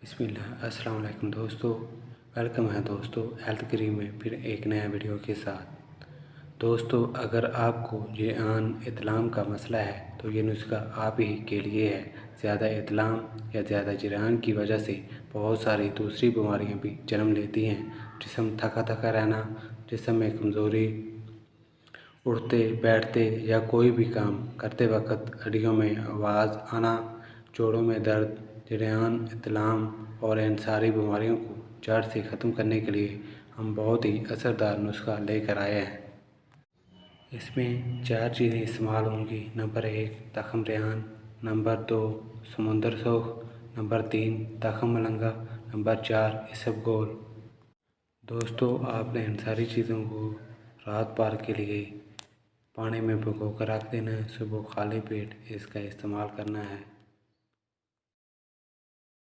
बिस्मिल्लाह अस्सलाम वालेकुम दोस्तों। वेलकम है दोस्तों हेल्थ क्रीम में फिर एक नया वीडियो के साथ। दोस्तों, अगर आपको ज़ेआन इतलाम का मसला है तो ये नुस्खा आप ही के लिए है। ज़्यादा इतलाम या ज़्यादा ज़ेआन की वजह से बहुत सारी दूसरी बीमारियां भी जन्म लेती हैं। जिस्म थका थका रहना, जिस्म में कमज़ोरी, उठते बैठते या कोई भी काम करते वक्त हड्डियों में आवाज़ आना, जोड़ों में दर्द, ज़ेआन इतलाम और इन सारी बीमारियों को जड़ से ख़त्म करने के लिए हम बहुत ही असरदार नुस्खा लेकर आए हैं। इसमें 4 चीज़ें इस्तेमाल होंगी। नंबर 1 तख़म रेहान, नंबर 2 समुंदर सोख, नंबर 3 तख़म मलंगा, नंबर 4 इसबगोल। दोस्तों, आपने इन सारी चीज़ों को रात भर के लिए पानी में भिगो कर रख देना है। सुबह खाली पेट इसका इस्तेमाल करना है।